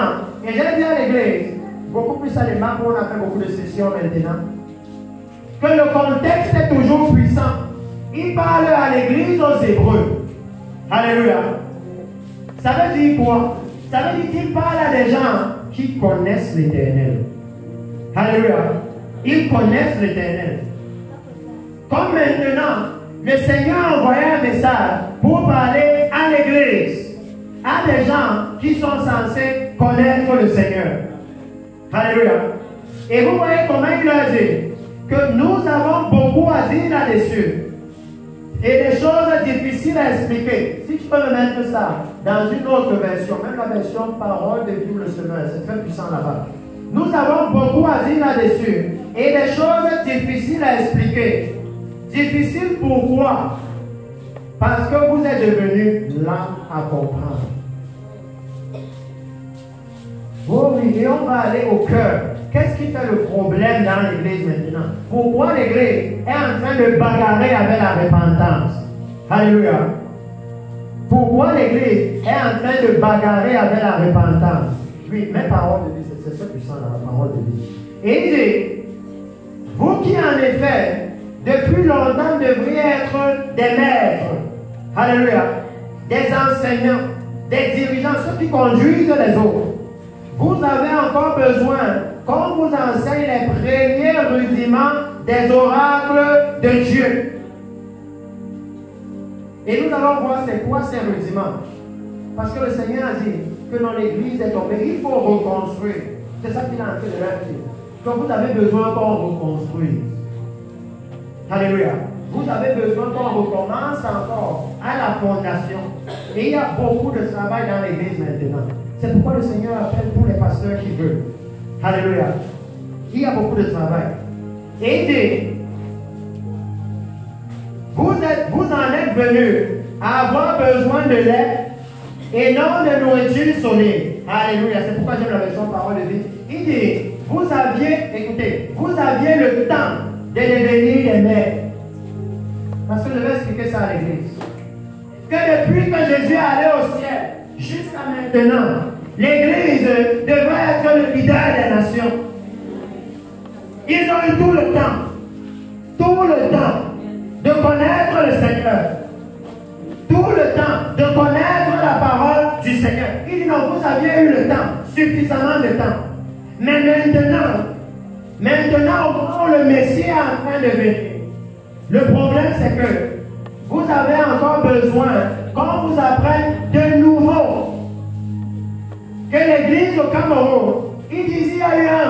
maintenant, et j'ai dit à l'église, beaucoup plus à l'époque où on a fait beaucoup de sessions maintenant, que le contexte est toujours puissant. Il parle à l'église aux Hébreux. Alléluia. Ça veut dire quoi? Ça veut dire qu'il parle à des gens qui connaissent l'Éternel. Alléluia. Ils connaissent l'Éternel. Comme maintenant, le Seigneur a envoyé un message pour parler à l'église, à des gens qui sont censés connaître le Seigneur. Alléluia. Et vous voyez comment il a dit que nous avons beaucoup à dire là-dessus. Et des choses difficiles à expliquer. Si tu peux me mettre ça dans une autre version, même la version parole de Bible le Seigneur, c'est très puissant là-bas. Nous avons beaucoup à dire là-dessus. Et des choses difficiles à expliquer. Difficiles pourquoi? Parce que vous êtes devenus là à comprendre. Oh oui, et on va aller au cœur. Qu'est-ce qui fait le problème dans l'église maintenant? Pourquoi l'église est en train de bagarrer avec la repentance? Alléluia. Pourquoi l'église est en train de bagarrer avec la repentance? Oui, mes paroles de vie, c'est ça puissant, la parole de vie. Et il dit, vous qui en effet, depuis longtemps devriez être des maîtres, alléluia, des enseignants, des dirigeants, ceux qui conduisent les autres. Vous avez encore besoin qu'on vous enseigne les premiers rudiments des oracles de Dieu. Et nous allons voir c'est quoi ces rudiments. Parce que le Seigneur a dit que dans l'église est tombée, il faut reconstruire. C'est ça qu'il a en train de leur dire. Donc vous avez besoin qu'on reconstruise. Alléluia. Vous avez besoin qu'on recommence encore à la fondation. Et il y a beaucoup de travail dans l'église maintenant. C'est pourquoi le Seigneur appelle tous les pasteurs qui veulent. Alléluia. Il y a beaucoup de travail. Et il dit, vous en êtes venus à avoir besoin de lait et non de nourriture solide. Alléluia. C'est pourquoi j'aime la version parole de vie. Il dit, vous aviez le temps de devenir des mères. Parce que je vais expliquer ça à l'église. Que depuis que Jésus est allé au ciel, jusqu'à maintenant, l'église devrait être le leader des nations. Ils ont eu tout le temps de connaître le Seigneur. Tout le temps de connaître la parole du Seigneur. Il dit non, vous aviez eu le temps, suffisamment de temps. Mais maintenant, au moment où le Messie est en train de venir, le problème c'est que vous avez encore besoin qu'on vous apprenne de nouveau. Que l'église au Cameroun, il disait il y a eu un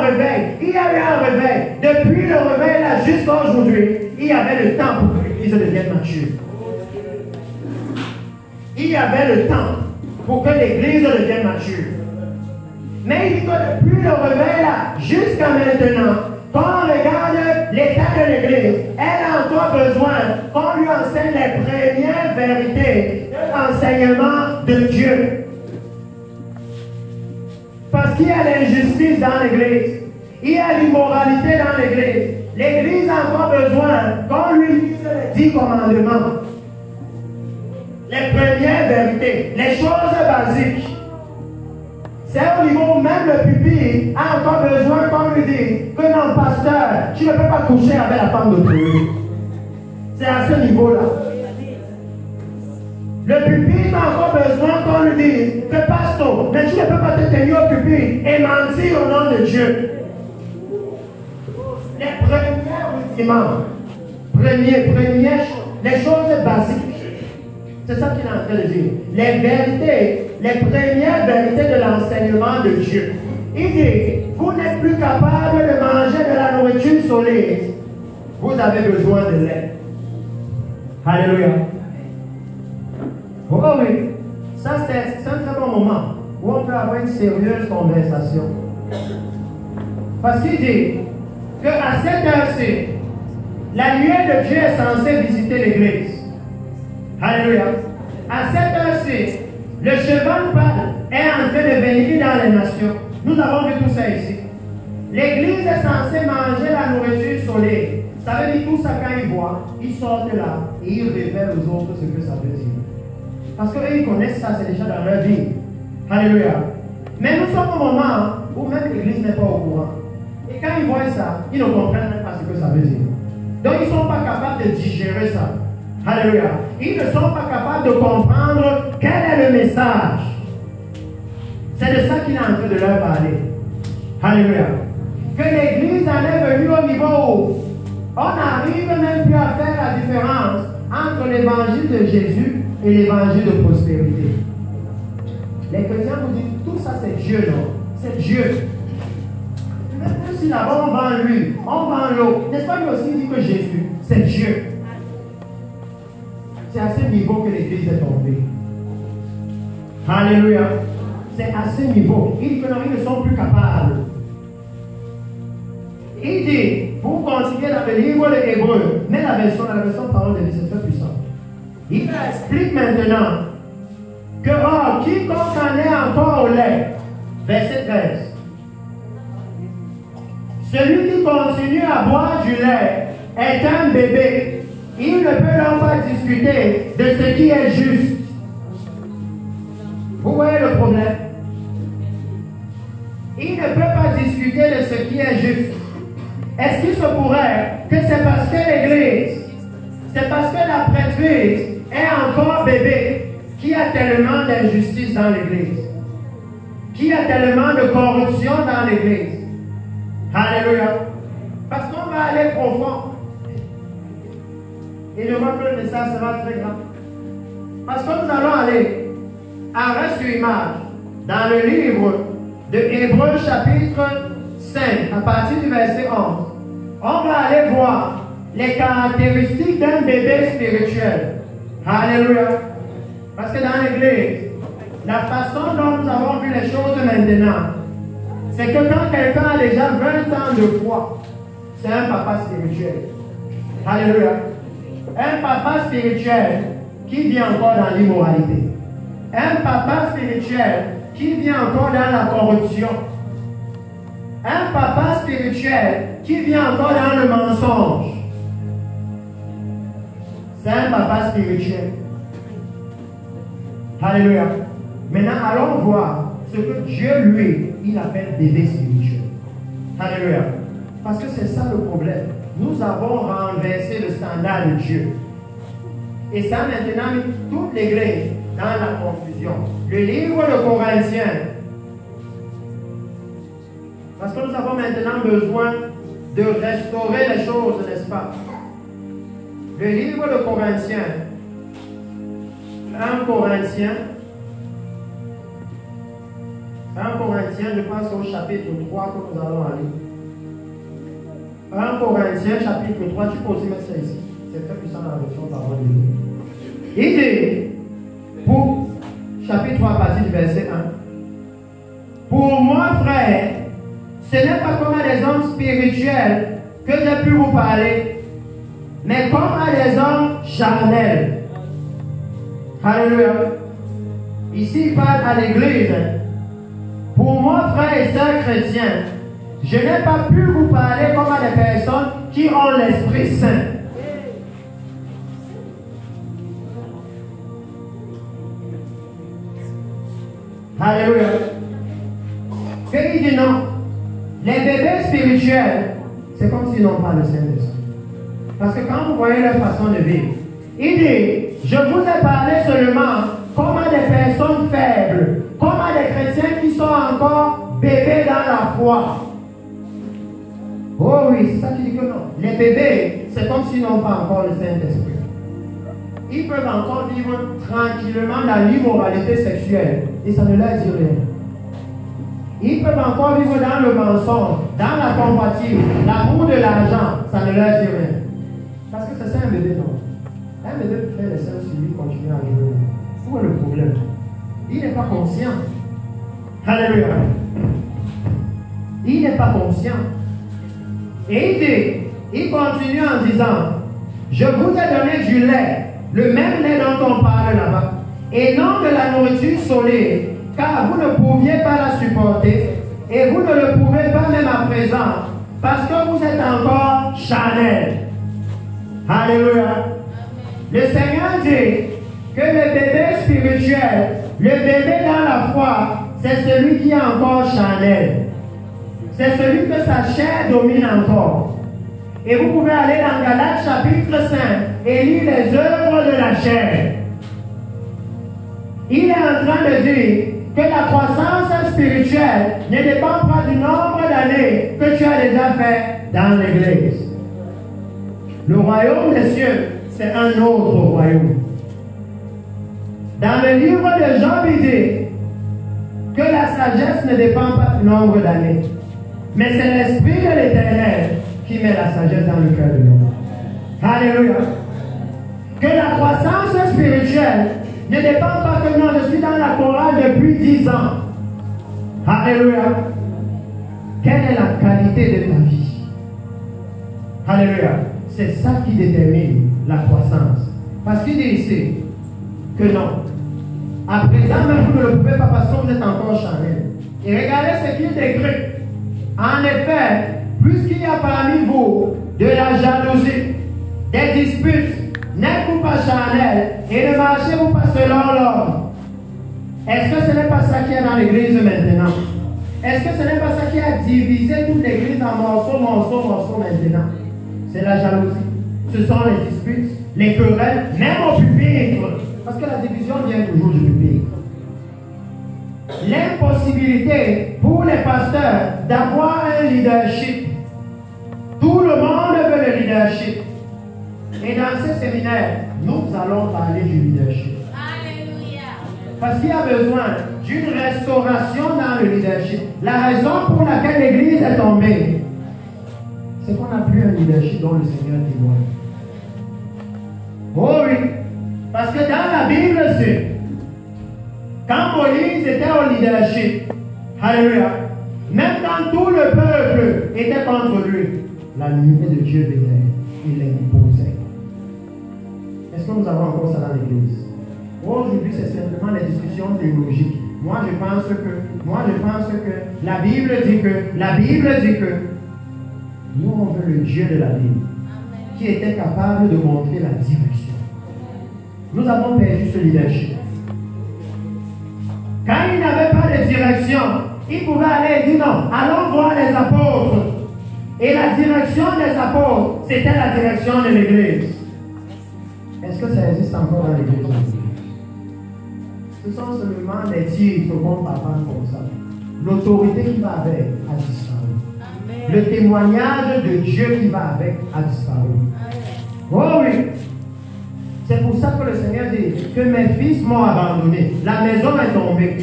réveil. Depuis le réveil là jusqu'à aujourd'hui, il y avait le temps pour que l'église devienne mature. Il y avait le temps pour que l'église devienne mature. Mais il dit que depuis le réveil là jusqu'à maintenant, quand on regarde l'état de l'église, elle a encore besoin qu'on lui enseigne les premières vérités de l'enseignement de Dieu. Parce qu'il y a l'injustice dans l'église. Il y a l'immoralité dans l'église. L'église a encore besoin qu'on lui dise les 10 commandements. Les premières vérités, les choses basiques. C'est au niveau où même le pupitre a encore besoin qu'on lui dise que non, pasteur, tu ne peux pas coucher avec la femme d'autrui. C'est à ce niveau-là. Le pupitre a encore besoin qu'on lui dise que pasteur, mais tu ne peux pas te tenir au pupitre et mentir au nom de Dieu. Les premiers rudiments, les choses basiques. C'est ça qu'il est en train de dire. Les vérités, les premières vérités de l'enseignement de Dieu. Il dit, vous n'êtes plus capable de manger de la nourriture solide. Vous avez besoin de lait. Alléluia. Oh oui, ça c'est un très bon moment où on peut avoir une sérieuse conversation. Parce qu'il dit qu'à cette heure-ci, la lumière de Dieu est censée visiter l'église. Alléluia. À cette heure-ci, le cheval pâle est en train de venir dans les nations. Nous avons vu tout ça ici. L'église est censée manger la nourriture solide. Ça veut dire tout ça quand ils voient, ils sortent là et ils révèlent aux autres ce que ça veut dire. Parce qu'eux, ils connaissent ça, c'est déjà dans leur vie. Alléluia. Mais nous sommes au moment où même l'Église n'est pas au courant. Et quand ils voient ça, ils ne comprennent même pas ce que ça veut dire. Donc ils ne sont pas capables de digérer ça. Alléluia. Ils ne sont pas capables de comprendre quel est le message. C'est de ça qu'il est en train de leur parler. Alléluia. Que l'Église en est venue au niveau où on n'arrive même plus à faire la différence entre l'évangile de Jésus et l'évangile de prospérité. Les chrétiens vous disent, tout ça c'est Dieu, non? C'est Dieu. Même si là-bas on vend l'huile, on vend l'eau, n'est-ce pas lui aussi dit que Jésus, c'est Dieu? C'est à ce niveau que l'Église est tombée. Alléluia. C'est à ce niveau. Il dit que non, ils ne sont plus capables. Il dit, pour continuer dans le livre de Hébreu, mais la version parole de vie, c'est très puissant. Il explique maintenant que, oh, quiconque en est encore au lait, verset 13, celui qui continue à boire du lait est un bébé. Il ne peut donc pas discuter de ce qui est juste. Vous voyez le problème? Il ne peut pas discuter de ce qui est juste. Est-ce qu'il se pourrait que c'est parce que l'Église, c'est parce que la prêtrise est encore bébé, qu'il y a tellement d'injustice dans l'Église, qu'il y a tellement de corruption dans l'Église? Alléluia. Parce qu'on va aller profond. Et je vois que le message sera très grand. Parce que nous allons aller arrêt sur image dans le livre de Hébreu chapitre 5, à partir du verset 11. On va aller voir les caractéristiques d'un bébé spirituel. Alléluia. Parce que dans l'Église, la façon dont nous avons vu les choses maintenant, c'est que quand quelqu'un a déjà 20 ans de foi, c'est un papa spirituel. Alléluia. Un papa spirituel qui vit encore dans l'immoralité. Un papa spirituel qui vit encore dans la corruption. Un papa spirituel qui vit encore dans le mensonge. C'est un papa spirituel. Alléluia. Maintenant, allons voir ce que Dieu, lui, il appelle bébé spirituel. Alléluia. Parce que c'est ça le problème. Nous avons renversé le standard de Dieu. Et ça maintenant mis toute l'Église dans la confusion. Le livre de Corinthiens. Parce que nous avons maintenant besoin de restaurer les choses, n'est-ce pas? Le livre de Corinthiens. 1 Corinthiens, je pense au chapitre 3 que nous allons aller. 1 Corinthiens, chapitre 3, tu peux aussi mettre ça ici. C'est très puissant dans la version parole de Dieu. Il dit, pour chapitre 3, à partir du verset 1. Pour moi, frère, ce n'est pas comme à des hommes spirituels que j'ai pu vous parler, mais comme à des hommes charnels. Alléluia. Ici, il parle à l'Église. Pour moi, frères et sœurs chrétiens, je n'ai pas pu vous parler comme à des personnes qui ont l'Esprit Saint. Alléluia. Il dit non. Les bébés spirituels, c'est comme s'ils n'ont pas le Saint-Esprit. Parce que quand vous voyez leur façon de vivre, il dit, je vous ai parlé seulement comme à des personnes faibles, comme à des chrétiens qui sont encore bébés dans la foi. Oh oui, c'est ça qui dit que non. Les bébés, c'est comme s'ils n'ont pas encore le Saint-Esprit. Ils peuvent encore vivre tranquillement dans l'immoralité sexuelle et ça ne leur dit rien. Ils peuvent encore vivre dans le mensonge, dans la convoitise, l'amour de l'argent, ça ne leur dit rien. Parce que c'est ça un bébé, non? Un bébé peut faire les seins sur lui, continuer à jouer. Où est le problème? Il n'est pas conscient. Alléluia. Il n'est pas conscient. Et il continue en disant, je vous ai donné du lait, le même lait dont on parle là-bas, et non de la nourriture solide, car vous ne pouviez pas la supporter, et vous ne le pouvez pas même à présent, parce que vous êtes encore charnel. Alléluia. Le Seigneur dit que le bébé spirituel, le bébé dans la foi, c'est celui qui est encore charnel. C'est celui que sa chair domine encore. Et vous pouvez aller dans Galates chapitre 5 et lire les œuvres de la chair. Il est en train de dire que la croissance spirituelle ne dépend pas du nombre d'années que tu as déjà fait dans l'église. Le royaume des cieux, c'est un autre royaume. Dans le livre de Job, il dit que la sagesse ne dépend pas du nombre d'années. Mais c'est l'Esprit de l'Éternel qui met la sagesse dans le cœur de l'homme. Alléluia. Que la croissance spirituelle ne dépend pas que non, je suis dans la chorale depuis 10 ans. Alléluia. Quelle est la qualité de ta vie? Alléluia. C'est ça qui détermine la croissance. Parce qu'il dit ici que non. À présent, même vous ne le pouvez pas parce que vous êtes encore charnel. Et regardez ce qu'il décrit. En effet, puisqu'il y a parmi vous de la jalousie, des disputes, n'êtes-vous pas charnel et ne marchez-vous pas selon l'ordre? Est-ce que ce n'est pas ça qui est dans l'église maintenant? Est-ce que ce n'est pas ça qui a divisé toute l'église en morceaux maintenant? C'est la jalousie. Ce sont les disputes, les querelles, même au pupitre. Parce que la division vient toujours du pupitre. L'impossibilité pour les pasteurs d'avoir un leadership. Tout le monde veut le leadership. Et dans ce séminaire, nous allons parler du leadership. Alléluia. Parce qu'il y a besoin d'une restauration dans le leadership. La raison pour laquelle l'église est tombée, c'est qu'on n'a plus un leadership dont le Seigneur témoigne. Oh oui. Parce que dans la Bible, c'est quand Moïse était au leadership, alléluia, même quand tout le peuple était contre lui, la lumière de Dieu venait, il l'imposait. Est-ce que nous avons encore ça dans l'église? Aujourd'hui, c'est simplement des discussions théologiques. Moi, je pense que la Bible dit que nous, on veut le Dieu de la Bible, qui était capable de montrer la direction. Nous avons perdu ce leadership. Quand il n'avait pas de direction, il pouvait aller et dire non, allons voir les apôtres. Et la direction des apôtres, c'était la direction de l'église. Est-ce que ça existe encore dans l'église? Ce sont seulement des titres qu'on parle comme ça. L'autorité qui va avec a disparu. Amen. Le témoignage de Dieu qui va avec a disparu. Amen. Oh oui! C'est pour ça que le Seigneur dit que mes fils m'ont abandonné. La maison est tombée.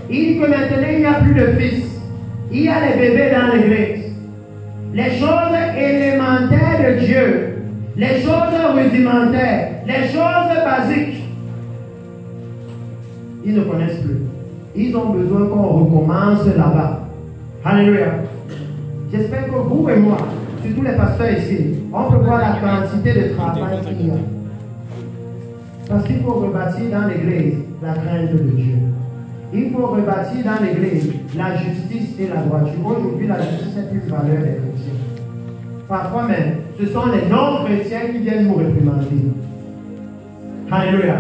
Il dit que maintenant il n'y a plus de fils. Il y a les bébés dans l'église. Les choses élémentaires de Dieu, les choses rudimentaires, les choses basiques, ils ne connaissent plus. Ils ont besoin qu'on recommence là-bas. Alléluia. J'espère que vous et moi, surtout les pasteurs ici, on peut voir la quantité de travail qu'il y a. Parce qu'il faut rebâtir dans l'église la crainte de Dieu. Il faut rebâtir dans l'église la justice et la droiture. Aujourd'hui, la justice n'est plus une valeur des chrétiens. Parfois même, ce sont les non-chrétiens qui viennent nous réprimander. Alléluia.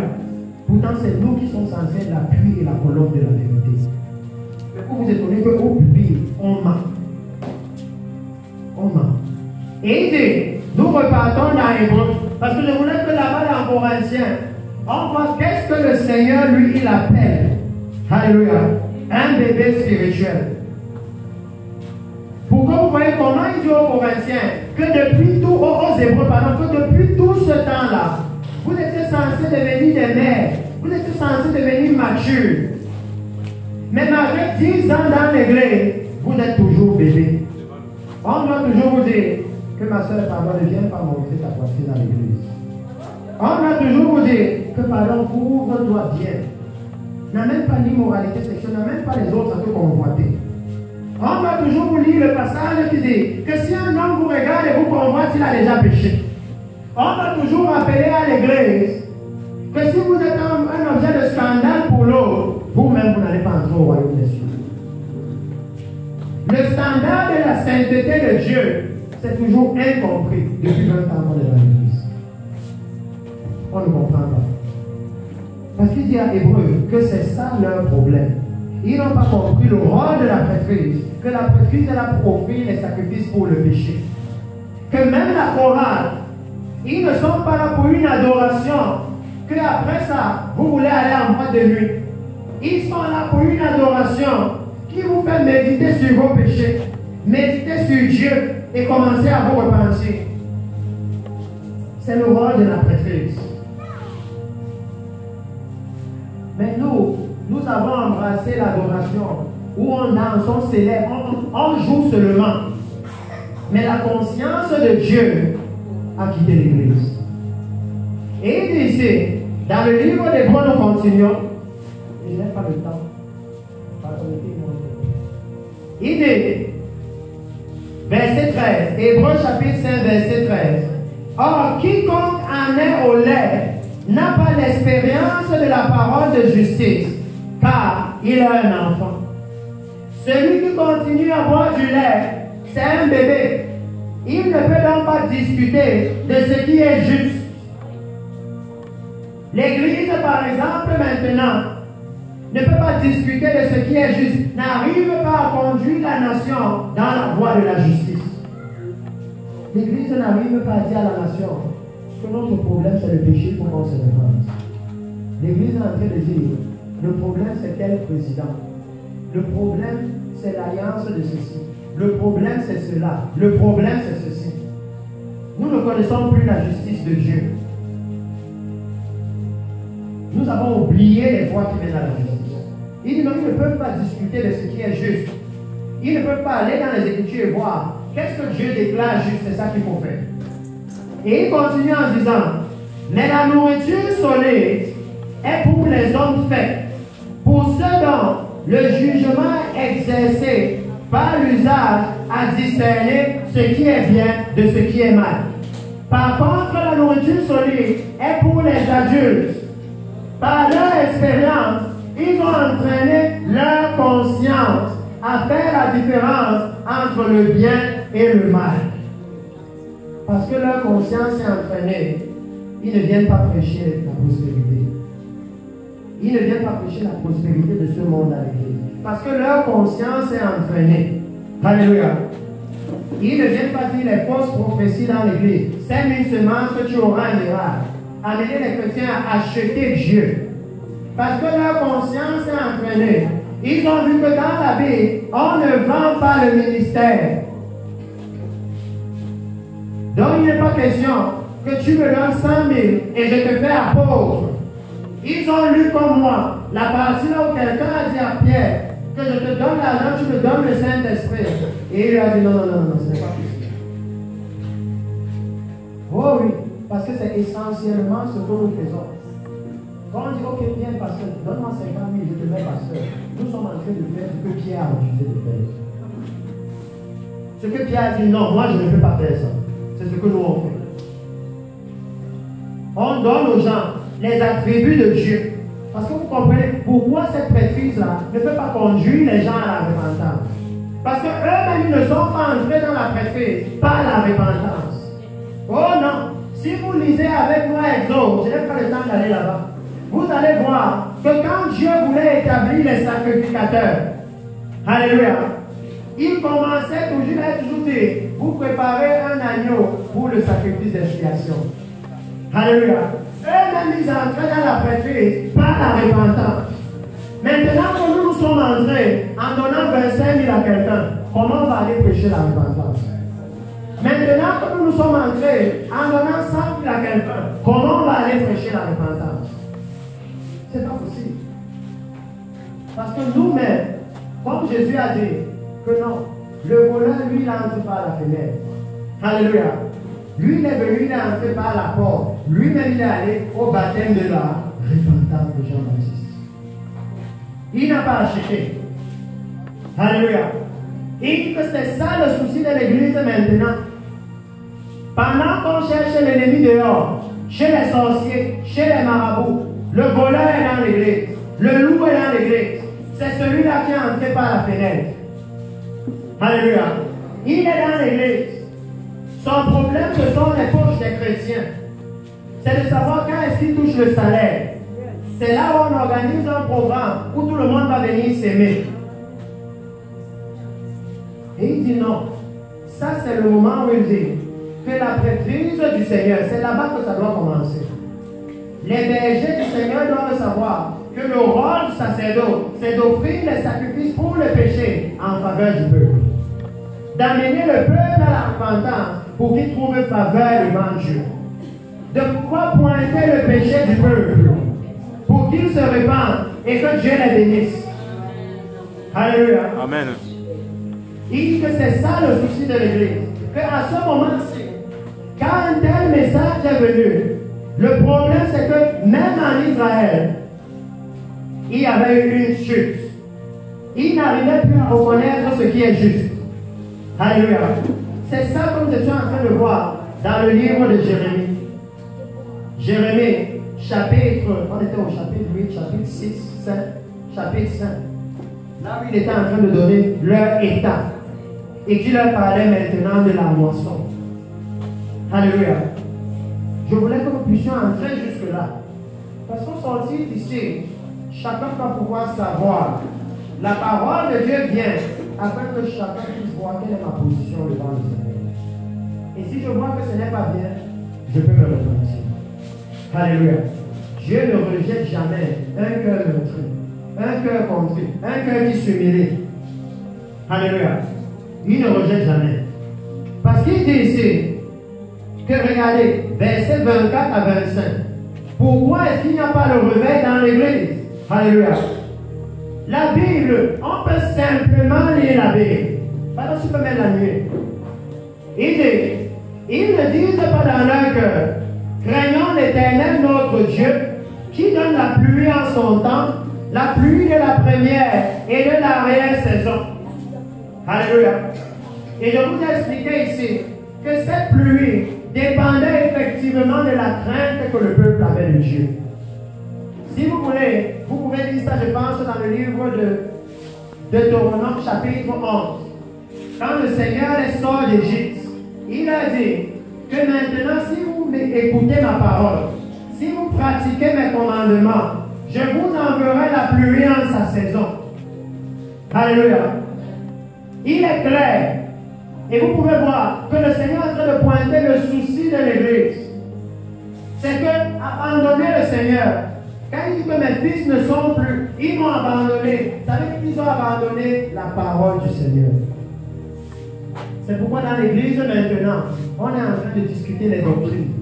Pourtant, c'est nous qui sommes censés être l'appui et la colonne de la vérité. Mais vous vous étonnez qu'au public, on ment. On ment. Et il dit, nous repartons dans Hébreu. Parce que je voulais que là-bas, dans Corinthiens, on voit qu'est-ce que le Seigneur, lui, il appelle. Alléluia. Un bébé spirituel. Pour que vous voyez comment il dit aux Corinthiens que depuis tout, aux Hébreux, pardon, que depuis tout ce temps-là, vous étiez censés devenir des mères. Vous étiez censés devenir matures. Mais malgré 10 ans dans l'église, vous êtes toujours bébé. On doit toujours vous dire que ma soeur, pardon, ne viens pas montrer ta poitrine dans l'église. On doit toujours vous dire que pardon, couvre-toi bien. N'a même pas l'immoralité sexuelle, n'a même pas les autres à te convoiter. On va toujours vous lire le passage qui dit que si un homme vous regarde et vous convoite, il a déjà péché. On va toujours rappeler à l'église que si vous êtes un objet de scandale pour l'autre, vous-même, vous n'allez pas entrer au royaume des cieux. Le standard de la sainteté de Dieu, c'est toujours incompris depuis 20 ans dans l'église. On ne comprend pas. Parce qu'il dit à Hébreu que c'est ça leur problème. Ils n'ont pas compris le rôle de la prêtrise. Que la prêtrise est là pour offrir les sacrifices pour le péché. Que même la chorale, ils ne sont pas là pour une adoration. Que après ça, vous voulez aller en boîte de nuit. Ils sont là pour une adoration qui vous fait méditer sur vos péchés, méditer sur Dieu et commencer à vous repentir. C'est le rôle de la prêtrise. Mais nous avons embrassé l'adoration où on danse, on célèbre, on joue seulement. Mais la conscience de Dieu a quitté l'Église. Et il dit ici, dans le livre d'Hébreux, nous continuons. Je n'ai pas le temps. Il dit, verset 13, Hébreux chapitre 5, verset 13. Or, quiconque en est au lait n'a pas l'expérience de la parole de justice, car il a un enfant. Celui qui continue à boire du lait, c'est un bébé. Il ne peut donc pas discuter de ce qui est juste. L'Église, par exemple, maintenant, ne peut pas discuter de ce qui est juste, n'arrive pas à conduire la nation dans la voie de la justice. L'Église n'arrive pas à dire à la nation que notre problème c'est le péché, il faut qu'on se réponde. L'Église est en train de dire, le problème c'est tel président. Le problème c'est l'alliance de ceci. Le problème c'est cela. Le problème c'est ceci. Nous ne connaissons plus la justice de Dieu. Nous avons oublié les voies qui mènent à la justice. Ils ne peuvent pas discuter de ce qui est juste. Ils ne peuvent pas aller dans les Écritures et voir qu'est-ce que Dieu déclare juste, c'est ça qu'il faut faire. Et il continue en disant, mais la nourriture solide est pour les hommes faits, pour ceux dont le jugement exercé par l'usage à discerner ce qui est bien de ce qui est mal. Par contre, la nourriture solide est pour les adultes. Par leur expérience, ils ont entraîné leur conscience à faire la différence entre le bien et le mal. Parce que leur conscience est entraînée, ils ne viennent pas prêcher la prospérité. Ils ne viennent pas prêcher la prospérité de ce monde à l'église. Parce que leur conscience est entraînée. Alléluia. Ils ne viennent pas dire les fausses prophéties dans l'église. Sème une semence que tu auras un miracle. Amener les chrétiens à acheter Dieu. Parce que leur conscience est entraînée. Ils ont vu que dans la Bible, on ne vend pas le ministère. Donc il n'est pas question que tu me donnes 100 000 et je te fais apôtre. Ils ont lu comme moi la partie là où quelqu'un a dit à Pierre que je te donne l'argent, tu me donnes le Saint-Esprit. Et il lui a dit non, ce n'est pas possible. Oh oui, parce que c'est essentiellement ce que nous faisons. Quand on dit ok, bien, pasteur, donne-moi 50 000, je te mets pasteur. Nous sommes en train de faire ce que Pierre a refusé de faire. Ce que Pierre a dit non, moi je ne peux pas faire ça. C'est ce que nous on fait. On donne aux gens les attributs de Dieu. Parce que vous comprenez pourquoi cette prêtrise-là ne peut pas conduire les gens à la repentance. Parce qu'eux-mêmes ne sont pas entrés dans la prêtrise par la repentance. Oh non! Si vous lisez avec moi Exode, je n'ai pas le temps d'aller là-bas. Vous allez voir que quand Dieu voulait établir les sacrificateurs, alléluia, il commençait toujours à dire, vous préparez un agneau pour le sacrifice d'expiation. Alléluia. Eux-mêmes, ils entraient dans la prêtrise par la repentance. Maintenant que nous sommes entrés en donnant 25 000 à quelqu'un, comment on va aller prêcher la repentance? Maintenant que nous sommes entrés en donnant 100 000 à quelqu'un, comment on va aller prêcher la repentance? C'est pas possible. Parce que nous-mêmes, comme Jésus a dit, que non, le voleur, lui, il entre par la fenêtre. Alléluia. Lui, il est venu, il est entré par la porte. Lui-même, il est allé au baptême de la repentance de Jean-Baptiste. Il n'a pas acheté. Alléluia. Il dit que c'est ça le souci de l'église maintenant. Pendant qu'on cherche l'ennemi dehors, chez les sorciers, chez les marabouts, le voleur est dans l'église, le loup est dans l'église. C'est celui-là qui est entré par la fenêtre. Alléluia. Il est dans l'église. Son problème, ce sont les poches des chrétiens. C'est de savoir quand est-ce qu'il touche le salaire. C'est là où on organise un programme où tout le monde va venir s'aimer. Et il dit non. Ça, c'est le moment où il dit que la prêtrise du Seigneur, c'est là-bas que ça doit commencer. Les bergers du Seigneur doivent savoir que le rôle du sacerdoce, c'est d'offrir les sacrifices pour le péché en faveur du peuple. D'amener le peuple à la repentance pour qu'il trouve faveur devant Dieu. De pouvoir pointer le péché du peuple pour qu'il se répande et que Dieu les bénisse. Alléluia. Amen. Il dit que c'est ça le souci de l'Église. Qu'à ce moment-ci, quand un tel message est venu, le problème c'est que même en Israël, il y avait eu une chute. Il n'arrivait plus à reconnaître ce qui est juste. Alléluia. C'est ça que nous étions en train de voir dans le livre de Jérémie. Jérémie, chapitre, on était au chapitre 8, chapitre 6, 7, chapitre 5. Là où il était en train de donner leur état. Et qui leur parlait maintenant de la moisson. Alléluia. Je voulais que nous puissions entrer jusque-là. Parce qu'on sortit d'ici, chacun va pouvoir savoir. La parole de Dieu vient afin que chacun puisse voir quelle est ma position devant le Seigneur. Et si je vois que ce n'est pas bien, je peux me repentir. Alléluia. Dieu ne rejette jamais un cœur meurtri, un cœur contrit, un cœur qui s'humilie. Alléluia. Il ne rejette jamais. Parce qu'il dit ici que regardez, versets 24 à 25. Pourquoi est-ce qu'il n'y a pas le réveil dans l'église? Alléluia. La Bible, on peut simplement lire la Bible. Pardon, tu peux mettre la nuit. Il dit, ils ne disent pas dans leur cœur, craignons l'Éternel notre Dieu, qui donne la pluie en son temps, la pluie de la première et de l'arrière-saison. Alléluia. Et je vous ai expliqué ici que cette pluie dépendait effectivement de la crainte que le peuple avait de Dieu. Si vous voulez, vous pouvez lire ça, je pense, dans le livre de Deutéronome, chapitre 11. Quand le Seigneur les sort d'Égypte, il a dit que maintenant, si vous écoutez ma parole, si vous pratiquez mes commandements, je vous enverrai la pluie en sa saison. Alléluia. Il est clair. Et vous pouvez voir que le Seigneur est en train de pointer le souci de l'Église. C'est que abandonner le Seigneur, quand il dit que mes fils ne sont plus, ils m'ont abandonné. Ça veut dire qu'ils ont abandonné la parole du Seigneur. C'est pourquoi dans l'Église maintenant, on est en train de discuter les doctrines.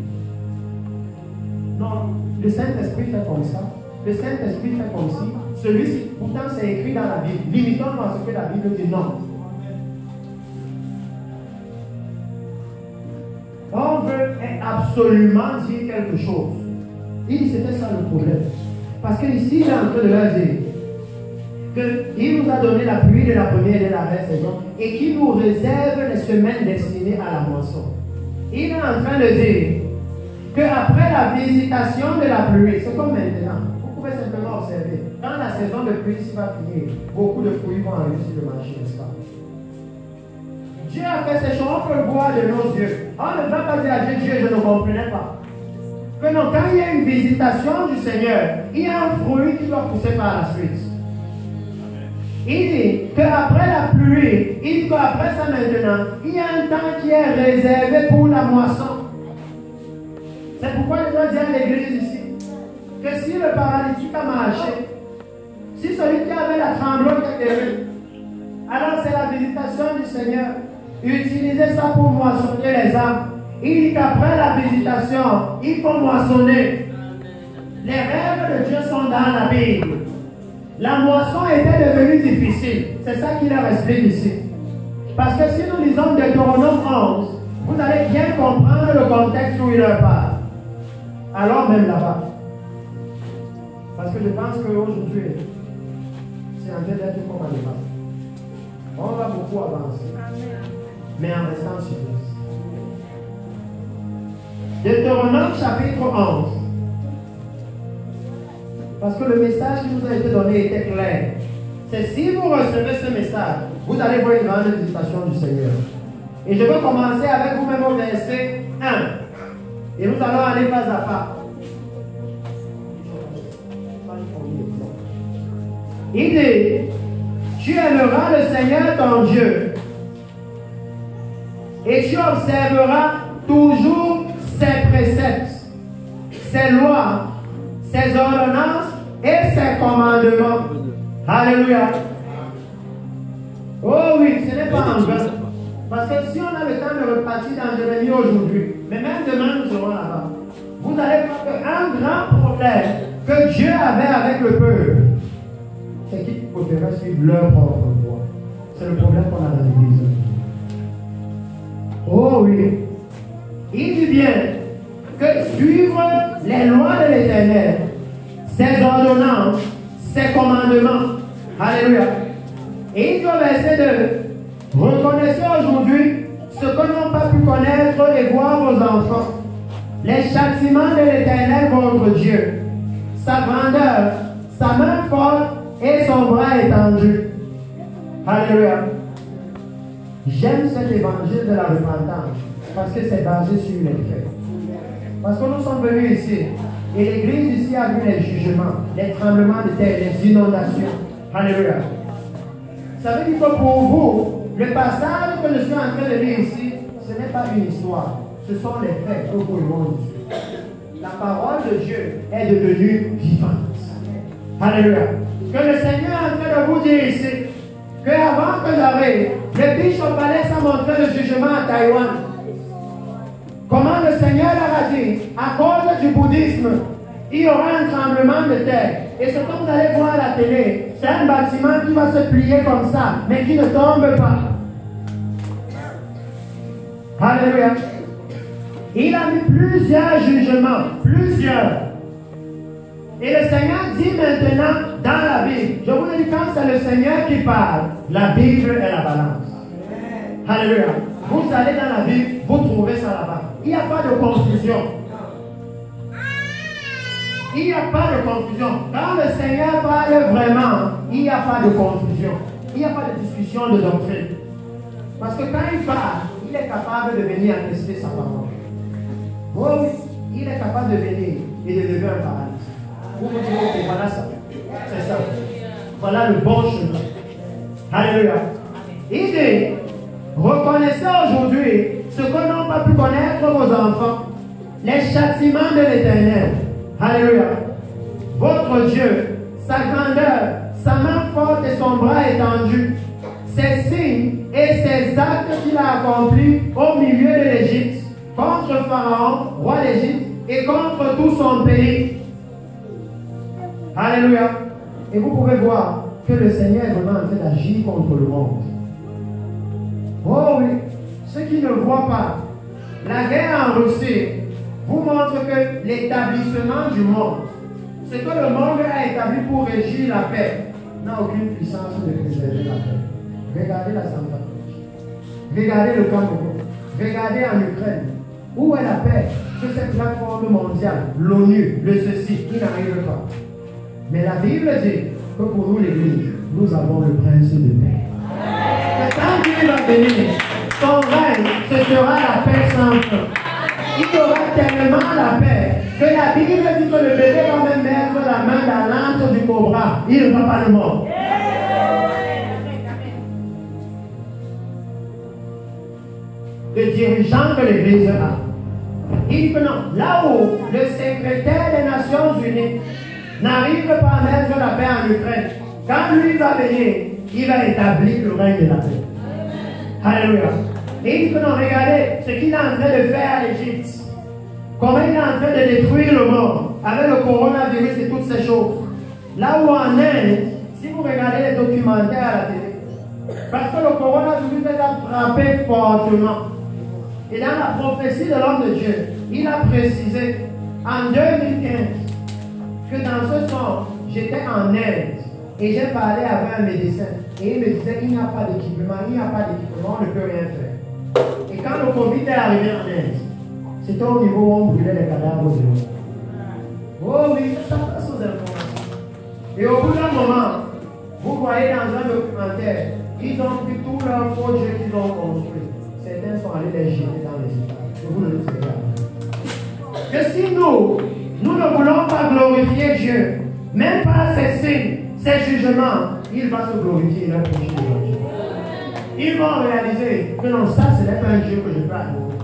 Non, le Saint-Esprit fait comme ça. Le Saint-Esprit fait comme ci. Celui-ci, pourtant c'est écrit dans la Bible. Limitons-nous à ce que la Bible dit non. On veut absolument dire quelque chose. Il dit c'était ça le problème. Parce qu'ici, il est en train de leur dire qu'il nous a donné la pluie de la première et de la saison et qu'il nous réserve les semaines destinées à la moisson. Il est en train de dire qu'après la visitation de la pluie, c'est comme maintenant, vous pouvez simplement observer, quand la saison de pluie va finir, beaucoup de fruits vont arriver sur le marché, n'est-ce pas? Dieu a fait ces choses, on peut le voir de nos yeux. On ne va pas dire à Dieu, Dieu, je ne comprenais pas. Que non, quand il y a une visitation du Seigneur, il y a un fruit qui doit pousser par la suite. Il dit qu'après la pluie, il dit qu'après ça maintenant, il y a un temps qui est réservé pour la moisson. C'est pourquoi je dois dire à l'église ici, que si le paralytique a marché, si celui qui avait la tremblote est guéri, alors c'est la visitation du Seigneur. Utilisez ça pour moissonner les âmes. Il dit qu'après la visitation, il faut moissonner. Les rêves de Dieu sont dans la Bible. La moisson était devenue difficile. C'est ça qu'il leur explique ici. Parce que si nous lisons Deutéronome 11, vous allez bien comprendre le contexte où il leur parle. Alors même là-bas. Parce que je pense qu'aujourd'hui, c'est en train d'être comme à l'époque. On va beaucoup avancer. Mais en restant sur place. Deutéronome chapitre 11. Parce que le message qui nous a été donné était clair. C'est si vous recevez ce message, vous allez voir une grande visitation du Seigneur. Et je vais commencer avec vous-même au verset 1. Et nous allons aller pas à pas. Il dit, tu aimeras le Seigneur ton Dieu et tu observeras toujours ses préceptes, ses lois, ses ordonnances et ses commandements. Alléluia. Oh oui, ce n'est pas en vain. Parce que si on a le temps de repartir dans Jérémie aujourd'hui, mais même demain nous serons là-bas, vous allez voir qu'un grand problème que Dieu avait avec le peuple, c'est qu'ils préféraient suivre leur propre voie. C'est le problème qu'on a dans l'église. Oh oui. Il dit bien que suivre les lois de l'Éternel, ses ordonnances, ses commandements. Alléluia. Et il dit au verset 2, reconnaissez aujourd'hui ce que n'ont pas pu connaître et voir vos enfants, les châtiments de l'Éternel votre Dieu, sa grandeur, sa main forte et son bras étendu. Alléluia. J'aime cet évangile de la repentance parce que c'est basé sur les faits. Parce que nous sommes venus ici et l'église ici a vu les jugements, les tremblements de terre, les inondations. Alléluia. Ça veut dire que pour vous, le passage que je suis en train de lire ici, ce n'est pas une histoire. Ce sont les faits que vous montrez. La parole de Dieu est devenue vivante. Alléluia. Que le Seigneur est en train de vous dire ici qu'avant que j'arrive, le bishop allait s'en montrer le jugement à Taïwan. Comment le Seigneur leur a dit, à cause du bouddhisme, il y aura un tremblement de terre. Et ce que vous allez voir à la télé, c'est un bâtiment qui va se plier comme ça, mais qui ne tombe pas. Alléluia. Il a mis plusieurs jugements, plusieurs. Et le Seigneur dit maintenant dans la Bible, je vous le dis, quand c'est le Seigneur qui parle, la Bible est la balance. Alléluia. Vous allez dans la Bible, vous trouvez ça là-bas. Il n'y a pas de confusion. Il n'y a pas de confusion. Quand le Seigneur parle vraiment, il n'y a pas de confusion. Il n'y a pas de discussion de doctrine. Parce que quand il parle, il est capable de venir attester sa parole. Oh oui, il est capable de venir et de lever un paralyse. Vous vous dites, ok, voilà ça. C'est ça. Voilà le bon chemin. Alléluia. Il dit, reconnaissez aujourd'hui ce que n'ont pas pu connaître vos enfants, les châtiments de l'Éternel. Alléluia. Votre Dieu, sa grandeur, sa main forte et son bras étendu, ses signes et ses actes qu'il a accomplis au milieu de l'Égypte, contre Pharaon, roi d'Égypte, et contre tout son pays. Alléluia. Et vous pouvez voir que le Seigneur est vraiment en train d'agir contre le monde. Oh oui, ceux qui ne voient pas, la guerre en Russie vous montre que l'établissement du monde, ce que le monde a établi pour régir la paix, n'a aucune puissance de préserver la paix. Regardez la Centrafrique, regardez le Cameroun, regardez en Ukraine. Où est la paix? Que cette plateforme mondiale, l'ONU, le ceci, qui n'arrive pas. Mais la Bible dit que pour nous, l'Église, nous avons le prince de paix. Que quand Dieu va venir, son règne, ce sera la paix sans fin. Il y aura tellement la paix que la Bible dit que le bébé va même mettre la main dans l'antre du cobra. Il ne va pas le mort. Le dirigeant de l'Église a. Il dit que non, là où le secrétaire des Nations Unies n'arrive pas à mettre la paix en Ukraine, quand lui va venir, il va établir le règne de la paix. Alléluia. Et il dit que non, regardez ce qu'il est en train de faire à l'Égypte. Comment il est en train de détruire le monde avec le coronavirus et toutes ces choses. Là où en Inde, si vous regardez les documentaires à la télé, parce que le coronavirus les a frappés fortement. Et dans la prophétie de l'homme de Dieu, il a précisé en 2015 que dans ce sens, j'étais en Inde et j'ai parlé avec un médecin. Et il me disait qu'il n'y a pas d'équipement, on ne peut rien faire. Et quand le Covid est arrivé en Inde, c'était au niveau où on brûlait les cadavres de l'eau. Oh oui, ça passe aux informations. Et au bout d'un moment, vous voyez dans un documentaire, ils ont pris tous leurs faux dieux qu'ils ont construits. Certains sont allés les jeter dans les états. Et vous ne le savez pas. Que si nous ne voulons pas glorifier Dieu, même par ses signes, ses jugements, il va se glorifier et leur prêcher l'évangile. Ils vont réaliser que non, ça, ce n'est pas un Dieu que je peux adorer.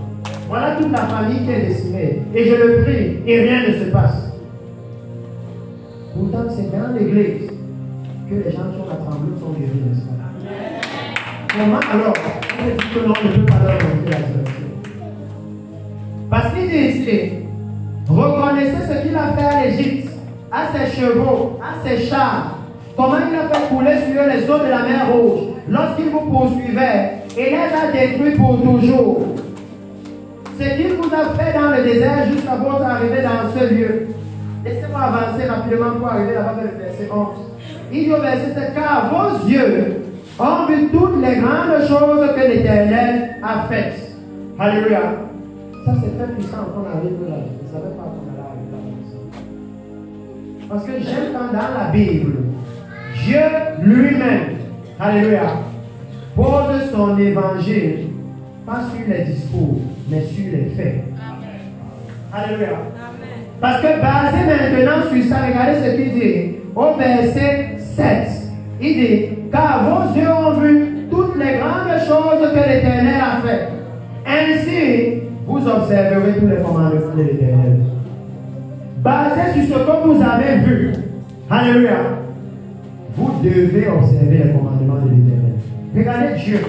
Voilà toute la famille qui est décimée. Et je le prie et rien ne se passe. Pourtant, c'est dans l'église que les gens qui ont la tremblure sont guéris, n'est-ce pas? Comment alors on dit que l'on ne peut pas leur montrer la direction? Parce qu'il dit ici, reconnaissez ce qu'il a fait à l'Égypte, à ses chevaux, à ses chars, comment il a fait couler sur eux les eaux de la mer Rouge, lorsqu'il vous poursuivait et les a détruits pour toujours. Ce qu'il vous a fait dans le désert jusqu'à votre arrivée dans ce lieu. Laissez-moi avancer rapidement pour arriver là-bas vers le verset 11. Il dit au verset 7, car vos yeux ont vu toutes les grandes choses que l'Éternel a faites. Alléluia. Ça c'est très puissant qu'on arrive là. Je ne savais pas qu'on allait arriver là. Parce que j'aime quand dans la Bible, Dieu lui-même, alléluia, pose son évangile, pas sur les discours, mais sur les faits. Alléluia. Parce que basé maintenant sur ça, regardez ce qu'il dit au verset 7. Il dit, car vos yeux ont vu toutes les grandes choses que l'Éternel a faites. Ainsi, vous observerez tous les commandements de l'Éternel. Basé sur ce que vous avez vu, alléluia, vous devez observer les commandements de l'Éternel. Regardez Dieu.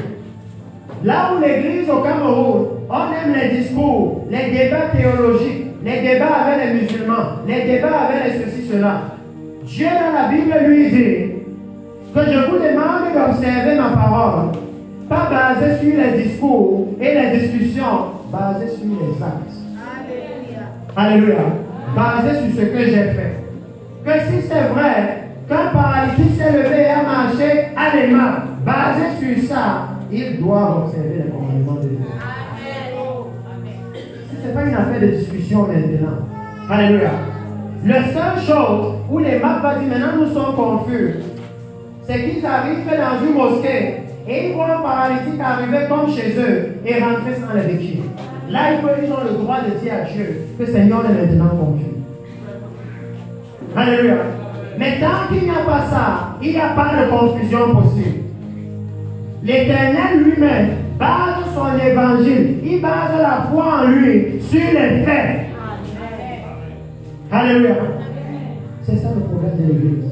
Là où l'église au Cameroun, on aime les discours, les débats théologiques, les débats avec les musulmans, les débats avec les ceci, cela. Dieu dans la Bible lui dit que je vous demande d'observer ma parole, pas basée sur les discours et les discussions, basée sur les actes. Alléluia. Alléluia. Basée sur ce que j'ai fait. Que si c'est vrai qu'un paralytique s'est levé et a marché à les mains, basé sur ça, il doit observer les commandements de Dieu. Ce n'est pas une affaire de discussion maintenant. Alléluia. La seule chose où les maps vont dire maintenant nous sommes confus, c'est qu'ils arrivent dans une mosquée et ils voient un paralytique arriver comme chez eux et rentrer sans les véhicules. Là, ils ont le droit de dire à Dieu que Seigneur est maintenant confus. Alléluia. Mais tant qu'il n'y a pas ça, il n'y a pas de confusion possible. L'Éternel lui-même base son évangile, il base la foi en lui sur les faits. Alléluia. C'est ça le problème de l'Église.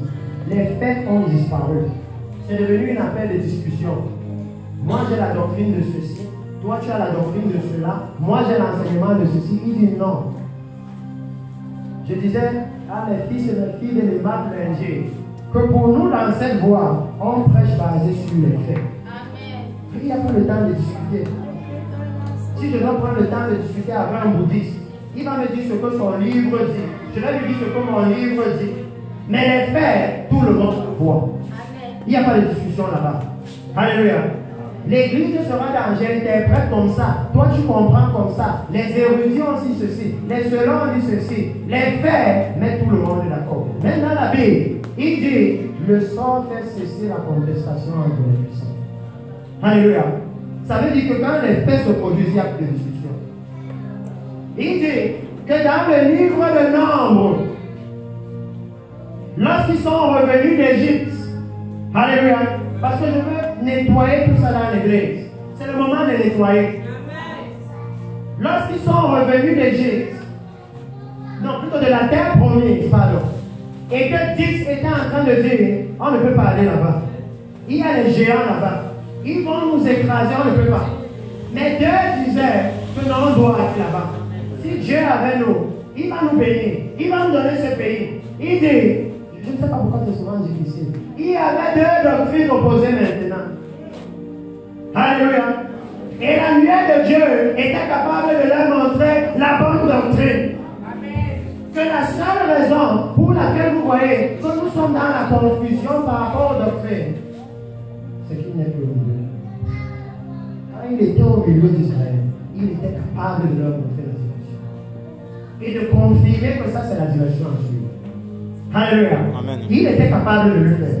Les faits ont disparu. C'est devenu une affaire de discussion. Moi j'ai la doctrine de ceci, toi tu as la doctrine de cela, moi j'ai l'enseignement de ceci. Il dit non. Je disais à mes fils et mes filles de l'imam Linger que pour nous dans cette voie, on prêche basé sur les faits. Il n'y a pas le temps de discuter. Si je dois prendre le temps de discuter avec un bouddhiste, il va me dire ce que son livre dit. Je vais lui dire ce que mon livre dit. Mais les faits, tout le monde voit. Il n'y a pas de discussion là-bas. Alléluia. L'église sera dans j'interprète comme ça. Toi tu comprends comme ça. Les érudits ont dit ceci. Les selons ont dit ceci. Les faits mettent tout le monde d'accord. Même dans la Bible, il dit le sort fait cesser la contestation entre les puissants. Alléluia. Ça veut dire que quand les faits se produisent, il n'y a plus de discussion. Il dit que dans le livre de Nombre, lorsqu'ils sont revenus d'Égypte, alléluia, parce que je veux nettoyer tout ça dans l'église. C'est le moment de nettoyer. Lorsqu'ils sont revenus d'Égypte, non, plutôt de la terre promise, pardon, et que 10 étaient en train de dire, on ne peut pas aller là-bas. Il y a les géants là-bas. Ils vont nous écraser, on ne peut pas. Mais Dieu disait que non, on doit aller là-bas. Si Dieu est avec nous, il va nous bénir. Il va nous donner ce pays. Il dit, je ne sais pas pourquoi c'est souvent difficile. Il y avait deux doctrines opposées maintenant. Alléluia. Et la lumière de Dieu était capable de leur montrer la bonne doctrine. Que la seule raison pour laquelle vous voyez que nous sommes dans la confusion par rapport aux doctrines, c'est qu'il n'est plus au milieu. Quand il était au milieu d'Israël, il était capable de leur montrer la direction. Et de confirmer que ça c'est la direction à suivre. Alléluia. Amen. Il était capable de le faire.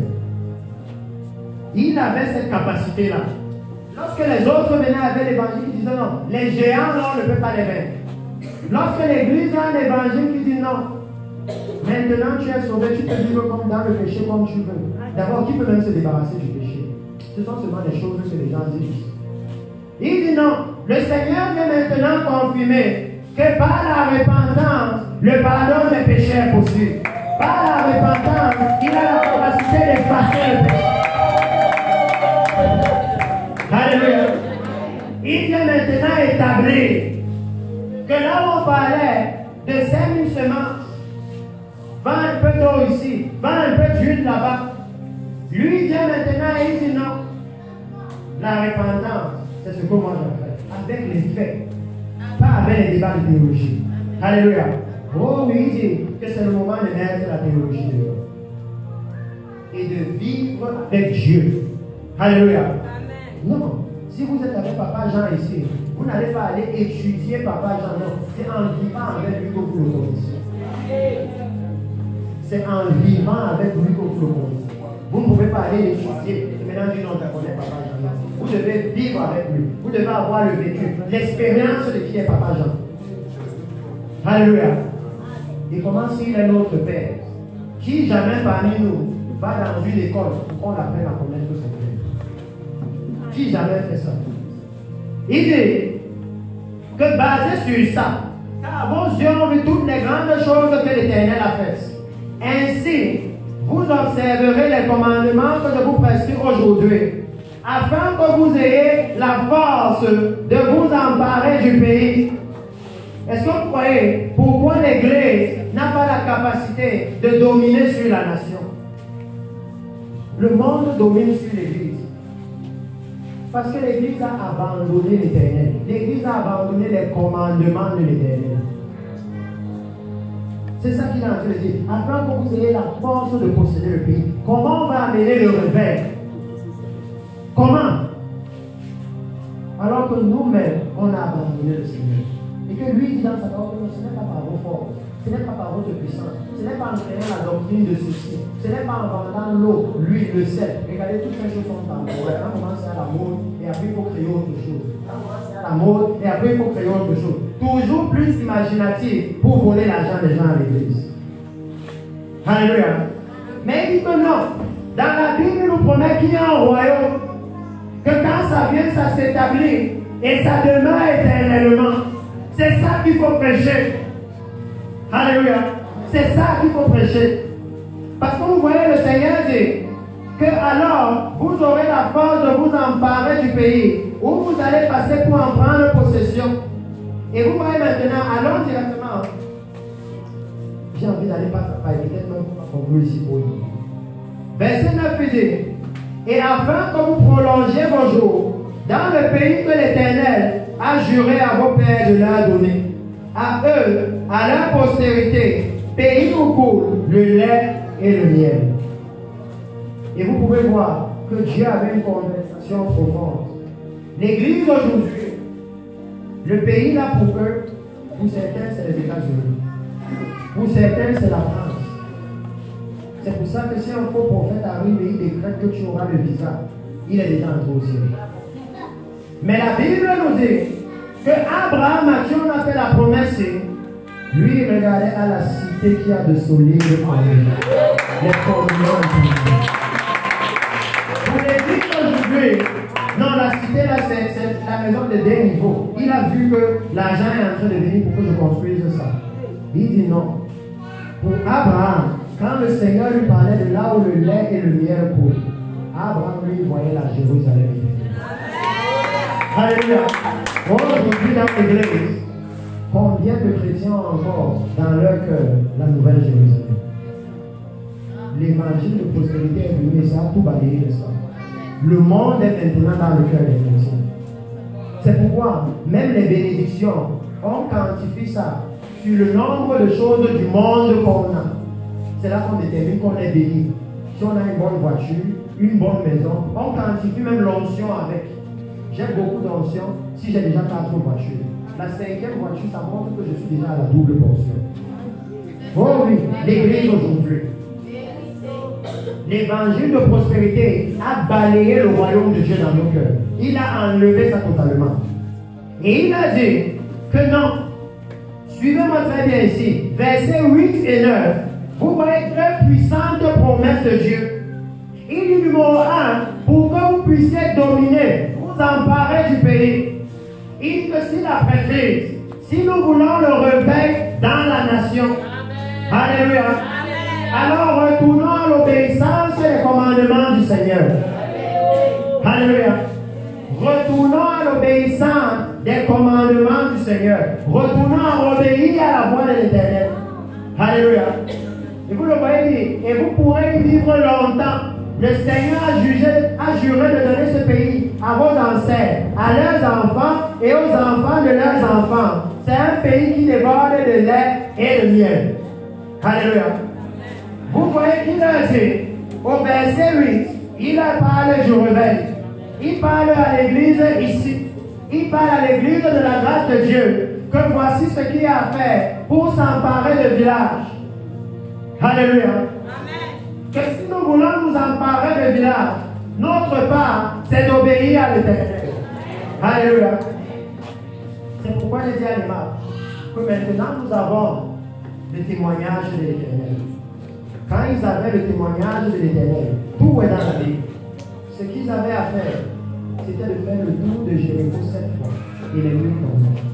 Il avait cette capacité-là. Lorsque les autres venaient avec l'évangile, ils disaient non, les géants, non, on ne peut pas les vaincre. Lorsque l'église a un évangile qui dit non, Maintenant, tu es sauvé, tu peux vivre comme dans le péché comme tu veux. D'abord, qui peut même se débarrasser du péché? Ce sont seulement des choses que les gens disent. Il dit non, le Seigneur vient maintenant confirmer que par la repentance, le pardon des péchés est possible. Par la repentance, il a la capacité d'effacer le péché. Alléluia. Il vient maintenant établir que là où on parlait de sème une semence, vend un peu d'eau ici, vend un peu d'huile là-bas. Lui vient maintenant et il dit non. La repentance, c'est ce que moi j'appelle. Avec les faits, pas avec les débats de théologie. Alléluia. Oh oui, il dit que c'est le moment de mettre la théologie dehors. Et de vivre avec Dieu. Alléluia. Non. Si vous êtes avec Papa Jean ici, vous n'allez pas aller étudier Papa Jean. Non. C'est en vivant avec lui que vous le connaissez. C'est en vivant avec lui que vous le connaissez. Vous ne pouvez pas aller étudier et maintenant dire non, tu connais Papa Jean. Vous devez vivre avec lui. Vous devez avoir le vécu, l'expérience de qui est Papa Jean. Alléluia. Et comment s'il est notre Père, qui jamais parmi nous va dans une école pour qu'on apprenne à connaître son Père? Qui jamais fait ça? Il dit que basé sur ça, car vos yeux ont vu toutes les grandes choses que l'Éternel a faites. Ainsi, vous observerez les commandements que je vous prescris aujourd'hui, afin que vous ayez la force de vous emparer du pays. Est-ce que vous croyez pourquoi l'Église n'a pas la capacité de dominer sur la nation? Le monde domine sur l'Église. Parce que l'Église a abandonné l'Éternel. L'Église a abandonné les commandements de l'Éternel. C'est ça qu'il a en train de dire. Afin que vous ayez la force de posséder le pays. Comment on va amener le réveil? Comment? Alors que nous-mêmes, on a abandonné le Seigneur. Et que lui dit dans sa parole, ce n'est pas par vos forces, ce n'est pas par votre puissance, ce n'est pas en créant la doctrine de ceci, ce n'est pas en vendant l'eau, l'huile, le sel. Regardez, toutes ces choses sont temporaires. On commence à la mode et après il faut créer autre chose. On commence à la mode et après il faut créer autre chose. Toujours plus imaginatif pour voler l'argent des gens à l'église. Alléluia. Mais il dit que non. Dans la Bible, il nous promet qu'il y a un royaume. Que quand ça vient, ça s'établit. Et ça demeure éternellement. C'est ça qu'il faut prêcher. Alléluia. C'est ça qu'il faut prêcher. Parce que vous voyez, le Seigneur dit que alors vous aurez la force de vous emparer du pays où vous allez passer pour en prendre possession. Et vous voyez maintenant, allons directement. J'ai envie d'aller par peut-être même pour conclure ici pour vous. Verset 9 dit, et afin que vous prolongiez vos jours dans le pays que l'Éternel a juré à vos pères de leur donner, à eux, à leur postérité, pays où coule le lait et le miel. Et vous pouvez voir que Dieu avait une conversation profonde. L'Église aujourd'hui, le pays là pour eux, pour certains c'est les États-Unis, pour certains c'est la France. C'est pour ça que si un faux prophète arrive et il décrète que tu auras le visa, il est déjà entré au ciel. Mais la Bible nous dit que Abraham, à qui on a fait la promesse, lui il regardait à la cité qui a de solides fondements. Les fondements. Pour l'Église aujourd'hui, non, la cité là, c'est la maison de deux niveaux. Il a vu que l'argent est en train de venir pour que je construise ça. Il dit non. Pour Abraham, quand le Seigneur lui parlait de là où le lait et le miel coulent, Abraham lui voyait la Jérusalem. Alléluia. Aujourd'hui dans l'église, combien de chrétiens ont encore dans leur cœur la nouvelle Jérusalem? L'évangile de prospérité est venu et ça a tout balayé de ça. Le monde est maintenant dans le cœur des chrétiens. C'est pourquoi même les bénédictions, on quantifie ça sur le nombre de choses du monde qu'on a. C'est là qu'on détermine qu'on est béni. Si on a une bonne voiture, une bonne maison, on quantifie même l'onction avec. J'ai beaucoup d'onction si j'ai déjà 4 voitures. La 5e voiture, ça montre que je suis déjà à la double portion. Oh oui, l'église aujourd'hui. L'évangile de prospérité a balayé le royaume de Dieu dans nos cœurs. Il a enlevé ça totalement. Et il a dit que non. Suivez-moi très bien ici. Versets 8 et 9. Vous voyez très puissante promesse de Dieu. Il dit numéro 1, pour que vous puissiez dominer, vous emparer du pays. Il dit que si la prêtrise, si nous voulons le réveil dans la nation, alléluia, alors retournons à l'obéissance et les commandements du Seigneur. Alléluia. Retournons à l'obéissance des commandements du Seigneur. Retournons à obéir à la voix de l'Éternel. Alléluia. Et vous le voyez, et vous pourrez vivre longtemps. Le Seigneur a juré de donner ce pays à vos ancêtres, à leurs enfants et aux enfants de leurs enfants. C'est un pays qui déborde de lait et de miel. Alléluia. Vous voyez qu'il a dit, au verset 8, il a parlé du réveil. Il parle à l'église ici. Il parle à l'église de la grâce de Dieu. Que voici ce qu'il a à faire pour s'emparer de village. Alléluia. Amen. Que si nous voulons nous emparer de village, notre part, c'est d'obéir à l'Éternel. Alléluia. C'est pourquoi je dis à l'imam que maintenant nous avons le témoignage de l'Éternel. Quand ils avaient le témoignage de l'Éternel, tout est dans la Bible. Ce qu'ils avaient à faire, c'était de faire le tour de Jéricho 7 fois et les nuits tombaient.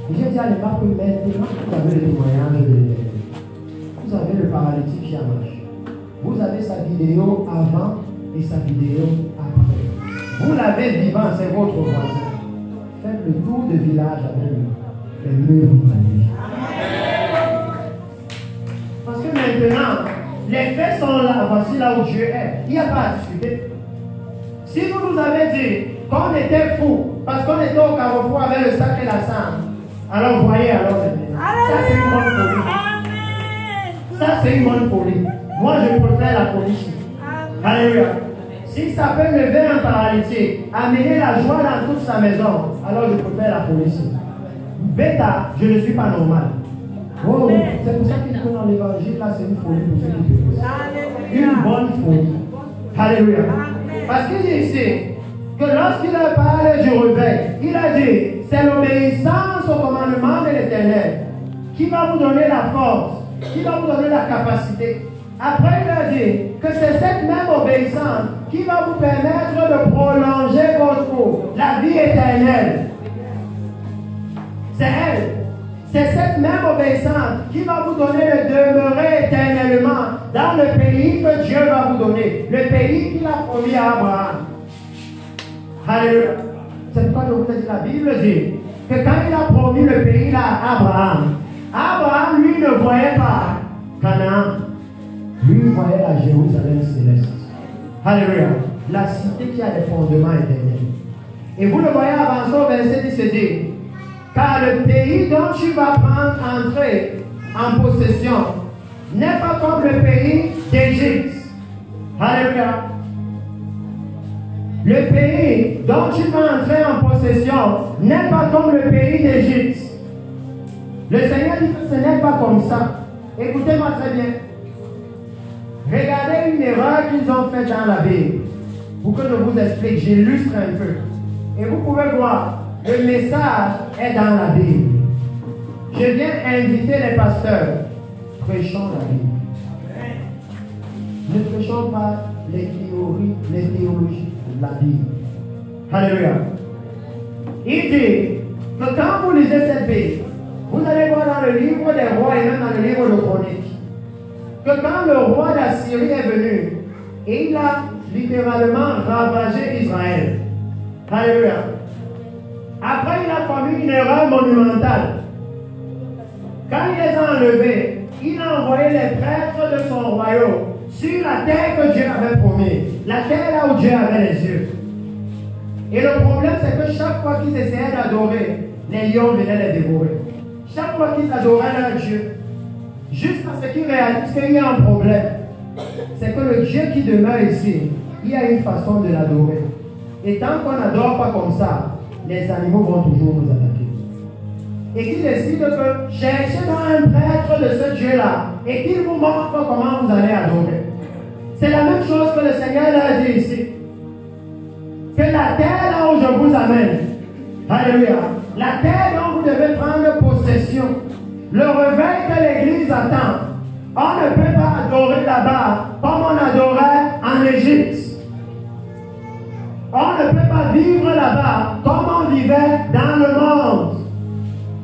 J'ai dit à l'imam que maintenant vous avez le témoignage de l'Éternel. Vous avez le paralytique qui a marché. Vous avez sa vidéo avant et sa vidéo après. Vous l'avez vivant, c'est votre voisin. Faites le tour de village avec lui. Les murs vous managent. Parce que maintenant, les faits sont là. Voici là où Dieu est. Il n'y a pas à discuter. Si vous nous avez dit qu'on était fous, parce qu'on était au carrefour avec le sac et la cendre, alors voyez alors maintenant. Ça c'est une bonne folie. Ça c'est une bonne folie. Moi je préfère la folie. Alléluia. Si ça peut lever un paralytique, amener la joie dans toute sa maison, alors je préfère la folie. Bêta, je ne suis pas normal. Oh, c'est pour ça qu'il dit que dans l'évangile, là, c'est une folie pour ceux qui péchent. Une bonne folie. Alléluia. Parce qu'il dit ici que lorsqu'il a parlé du réveil, il a dit c'est l'obéissance au commandement de l'Éternel qui va vous donner la force, qui va vous donner la capacité. Après, il a dit que c'est cette même obéissance qui va vous permettre de prolonger votre la vie éternelle. C'est elle. C'est cette même obéissance qui va vous donner de demeurer éternellement dans le pays que Dieu va vous donner. Le pays qu'il a promis à Abraham. Alléluia. C'est pourquoi je vous ai dit, la Bible dit que quand il a promis le pays là à Abraham, Abraham lui ne voyait pas Canaan. Lui voyait la Jérusalem céleste. Alléluia. La cité qui a des fondements éternels. Et vous le voyez avancer au verset 10, c'est dit, car le pays dont tu vas prendre entrer en possession n'est pas comme le pays d'Égypte. Alléluia. Le pays dont tu vas entrer en possession n'est pas comme le pays d'Égypte. Le Seigneur dit que ce n'est pas comme ça. Écoutez-moi très bien. Regardez une erreur qu'ils ont faite dans la Bible. Pour que je vous explique, j'illustre un peu. Et vous pouvez voir, le message est dans la Bible. Je viens inviter les pasteurs. Prêchons la Bible. Ne prêchons pas les théories, les théologies de la Bible. Alléluia. Il dit que quand vous lisez cette Bible, vous allez voir dans le livre des rois et même dans le livre de Chroniques, que quand le roi d'Assyrie est venu, il a littéralement ravagé Israël. Alléluia. Après, il a commis une erreur monumentale. Quand il les a enlevés, il a envoyé les prêtres de son royaume sur la terre que Dieu avait promis. La terre là où Dieu avait les yeux. Et le problème, c'est que chaque fois qu'ils essayaient d'adorer, les lions venaient les dévorer. Chaque fois qu'ils adoraient leur Dieu, jusqu'à ce qu'ils réalisent qu'il y a un problème. C'est que le Dieu qui demeure ici, il y a une façon de l'adorer. Et tant qu'on n'adore pas comme ça, les animaux vont toujours nous attaquer. Et qu'il décide que cherchez dans un prêtre de ce Dieu-là et qu'il vous montre comment vous allez adorer. C'est la même chose que le Seigneur a dit ici. Que la terre là où je vous amène, alléluia, la terre dont vous devez prendre possession, le réveil que l'Église attend, On ne peut pas adorer là-bas comme on adorait en Égypte. On ne peut pas vivre là-bas comme on vivait dans le monde.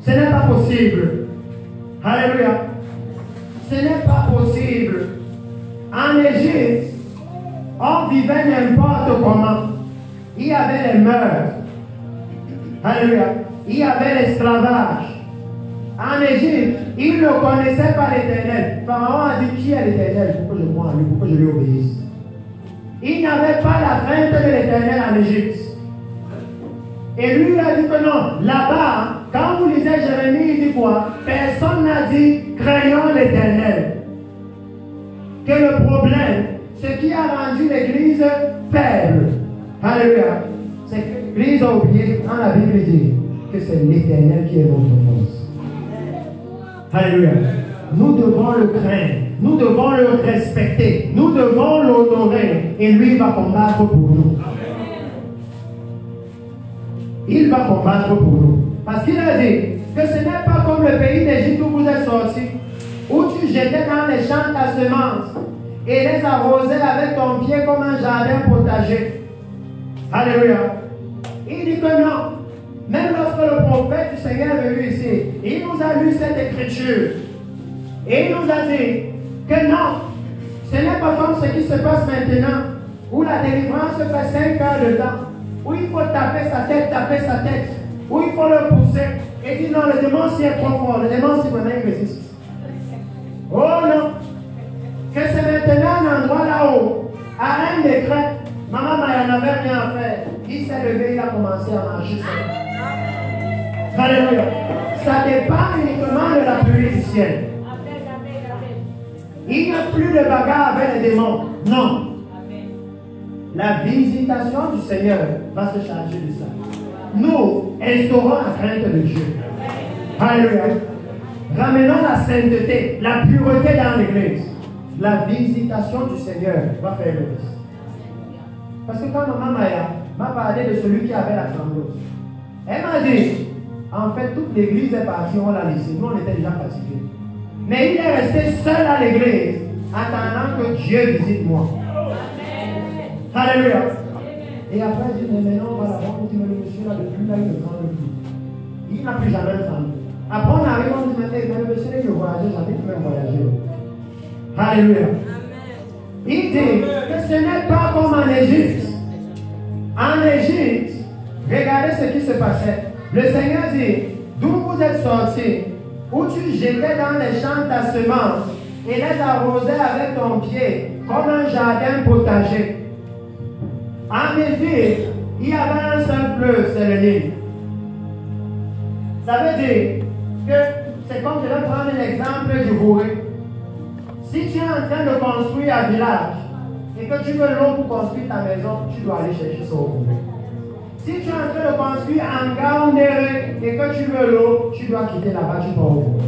Ce n'est pas possible. Alléluia. Ce n'est pas possible. En Égypte, on vivait n'importe comment. Il y avait les meurtres. Alléluia. Il y avait l'esclavage. En Égypte, ils ne connaissaient pas l'Éternel. Pharaon a dit, qui est l'Éternel? Pourquoi je crois en lui? Pourquoi je lui obéisse? Il n'avait pas la crainte de l'Éternel en Égypte. Et lui, il a dit que non. Là-bas, quand vous lisez Jérémie, il dit quoi? Personne n'a dit, craignons l'Éternel. Que le problème, ce qui a rendu l'Église faible, alléluia, c'est que l'Église a oublié, quand la Bible dit que c'est l'Éternel qui est notre force. Alléluia. Nous devons le craindre. Nous devons le respecter. Nous devons l'honorer. Et lui va combattre pour nous. Il va combattre pour nous. Parce qu'il a dit que ce n'est pas comme le pays d'Égypte où vous êtes sortis, où tu jetais dans les champs ta semence et les arrosais avec ton pied comme un jardin potager. Alléluia. Il dit que non. Même lorsque le prophète du Seigneur est venu ici, il nous a lu cette écriture. Et il nous a dit que non, ce n'est pas comme ce qui se passe maintenant, où la délivrance fait 5 heures de temps, où il faut taper sa tête, où il faut le pousser. Et dit non, le démon s'y est trop fort, le démon s'y vraiment résiste. Oh non, que c'est maintenant un endroit là-haut, à un décret, maman n'avait rien à faire. Il s'est levé, il a commencé à marcher seul. Alléluia. Ça dépend uniquement de la pluie du ciel. Il n'y a plus de bagarre avec les démons. Non. La visitation du Seigneur va se charger de ça. Nous instaurons la crainte de Dieu. Alléluia. Ramenons la sainteté, la pureté dans l'église. La visitation du Seigneur va faire le reste. Parce que quand maman Maya m'a parlé de celui qui avait la thrombose, elle m'a dit, en fait, toute l'église est partie, on l'a laissé. Nous, on était déjà fatigués. Mais il est resté seul à l'église, attendant que Dieu visite moi. Alléluia. Et après, il dit, mais maintenant, on va la voir, on dit, mais le monsieur là, depuis là, il ne tremble plus. Il n'a plus jamais tremblé. Après, on arrive, on dit, mais le monsieur là, il voyageait, jamais pu même voyager. Alléluia. Il dit que ce n'est pas comme en Égypte. En Égypte, regardez ce qui se passait. Le Seigneur dit, d'où vous êtes sortis, où tu jetais dans les champs ta semence et les arrosais avec ton pied, comme un jardin potager. En Égypte, il y avait un seul fleuve, c'est le Nil. Ça veut dire que c'est comme je vais prendre l'exemple du Vouré. Si tu es en train de construire un village et que tu veux l'eau pour construire ta maison, tu dois aller chercher ça au Vouré. Si tu es en train de construire un Gaoundéré et que tu veux l'eau, tu dois quitter là-bas, tu pars au Vouré.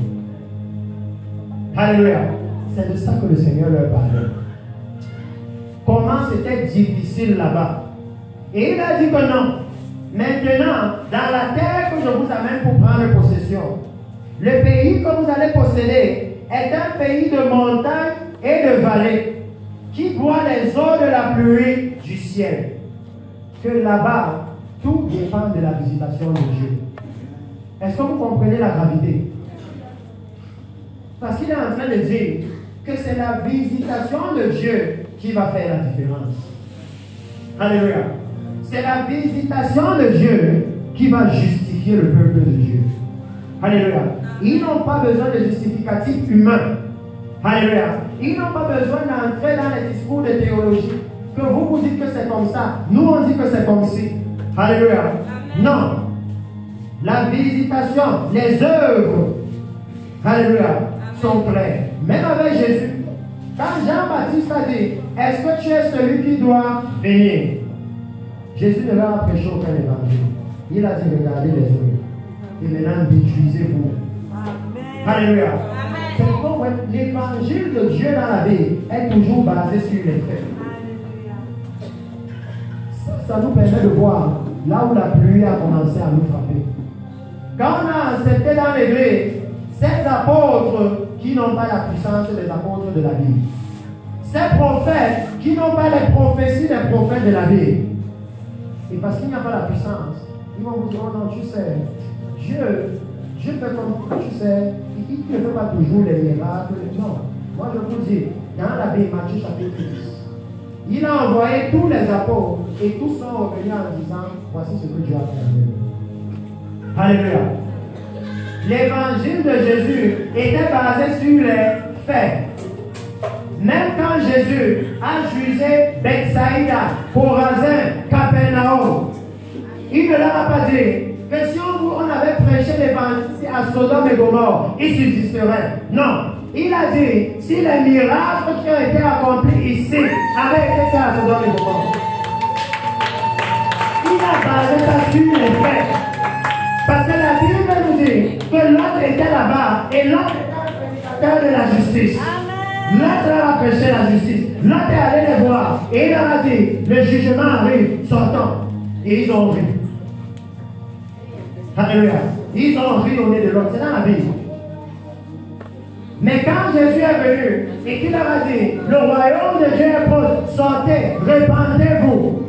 Alléluia. C'est de ça que le Seigneur leur parlait. Comment c'était difficile là-bas. Et il a dit que non. Maintenant, dans la terre que je vous amène pour prendre possession, le pays que vous allez posséder est un pays de montagnes et de vallées qui boit les eaux de la pluie du ciel. Que là-bas, tout dépend de la visitation de Dieu. Est-ce que vous comprenez la gravité? Parce qu'il est en train de dire que c'est la visitation de Dieu qui va faire la différence. Alléluia. C'est la visitation de Dieu qui va justifier le peuple de Dieu. Alléluia. Ils n'ont pas besoin de justificatifs humains. Alléluia. Ils n'ont pas besoin d'entrer dans les discours de théologie. Que vous dites que c'est comme ça. Nous, on dit que c'est comme ci. Alléluia. Amen. Non. La visitation, les œuvres, alléluia, sont claires. Même avec Jésus. Quand Jean-Baptiste a dit, est-ce que tu es celui qui doit venir? Jésus ne leur a prêché aucun évangile. Il a dit, regardez les œuvres. Et maintenant, détruisez-vous. Alléluia. C'est pourquoi l'évangile de Dieu dans la vie est toujours basé sur les faits. Ça nous permet de voir là où la pluie a commencé à nous frapper. Quand on a accepté dans l'église, ces apôtres qui n'ont pas la puissance des apôtres de la Bible. Ces prophètes qui n'ont pas les prophéties des prophètes de la Bible. Et parce qu'il n'y a pas la puissance, ils vont vous dire, oh non, tu sais, Dieu fait comme tu sais, il ne fait pas toujours les miracles. Non, moi je vous dis, dans la Bible, Matthieu chapitre 10, il a envoyé tous les apôtres et tous sont revenus en disant, voici ce que Dieu a fait. Alléluia. L'évangile de Jésus était basé sur les faits. Même quand Jésus a jugé Bethsaïda, Chorazin, Capernaum, il ne leur a pas dit que si on avait prêché l'évangile à Sodome et Gomorrhe, il subsisterait. Non. Il a dit, si les miracles qui ont été accomplis ici avaient été faits à Sodome et Gomorrhe, il a basé ça sur les faits. Parce que la Bible nous dit que l'autre était là-bas et l'autre était un prédicateur de la justice. L'autre leur a prêché la justice. L'autre est allé les voir et il leur a dit, le jugement arrive, sortons. Et ils ont ri. Alléluia. Ils ont ri au nez de l'autre. C'est dans la Bible. Mais quand Jésus est venu et qu'il leur a dit, le royaume de Dieu est proche, sortez, répandez-vous.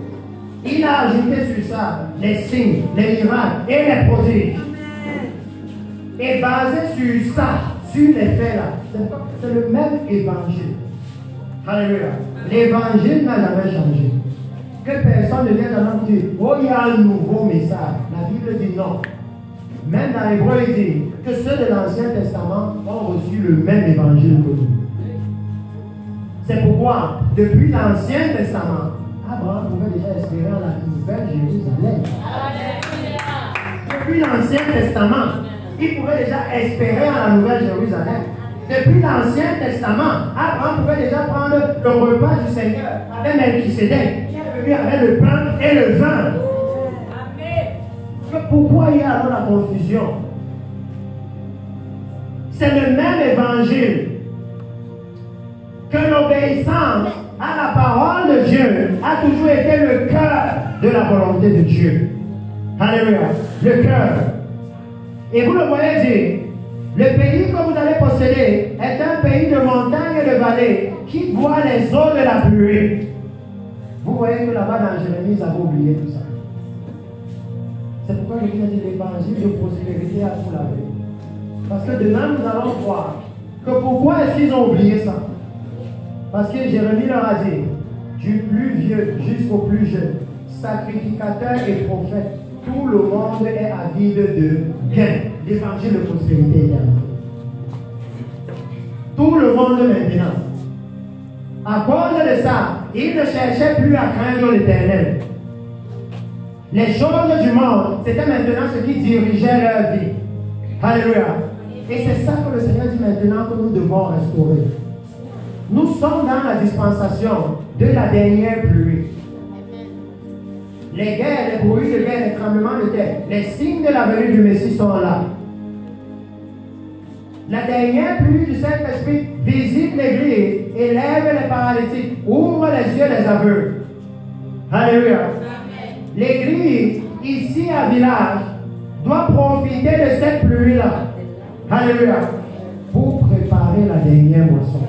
Il a ajouté sur ça les signes, les miracles et les prodiges. Et basé sur ça, sur les faits là, c'est le même évangile. Alléluia. L'évangile n'a jamais changé. Que personne ne vienne à nous dire, oh, il y a un nouveau message. La Bible dit non. Même dans l'Hébreu, il dit que ceux de l'Ancien Testament ont reçu le même évangile que nous. C'est pourquoi, depuis l'Ancien Testament, Abraham pouvait déjà espérer en la nouvelle Jérusalem. Depuis l'Ancien Testament, il pouvait déjà espérer en la nouvelle Jérusalem. Depuis l'Ancien Testament, Abraham pouvait déjà prendre le repas du Seigneur avec Melchisédek, qui est venu avec le pain et le vin. Pourquoi il y a alors la confusion? C'est le même évangile que l'obéissance à la parole de Dieu a toujours été le cœur de la volonté de Dieu. Alléluia. Le cœur. Et vous le voyez dire, le pays que vous allez posséder est un pays de montagnes et de vallées qui boit les eaux de la pluie. Vous voyez que là-bas dans Jérémie, ils avaient oublié tout ça. C'est pourquoi il a dit l'évangile de prospérité à tout laver. Parce que demain, nous allons voir que pourquoi est-ce qu'ils ont oublié ça? Parce que Jérémie leur a dit, du plus vieux jusqu'au plus jeune, sacrificateur et prophète, tout le monde est avide de gain. L'évangile de prospérité est là. Tout le monde maintenant. À cause de ça, ils ne cherchaient plus à craindre l'Éternel. Les choses du monde, c'était maintenant ce qui dirigeait leur vie. Alléluia. Et c'est ça que le Seigneur dit maintenant que nous devons restaurer. Nous sommes dans la dispensation de la dernière pluie. Les guerres, les bruits de guerre, les tremblements de terre, les signes de la venue du Messie sont là. La dernière pluie du Saint-Esprit visite l'Église, élève les paralytiques, ouvre les yeux des aveugles. Alléluia. L'Église, ici à Village, doit profiter de cette pluie-là. Alléluia. Pour préparer la dernière moisson.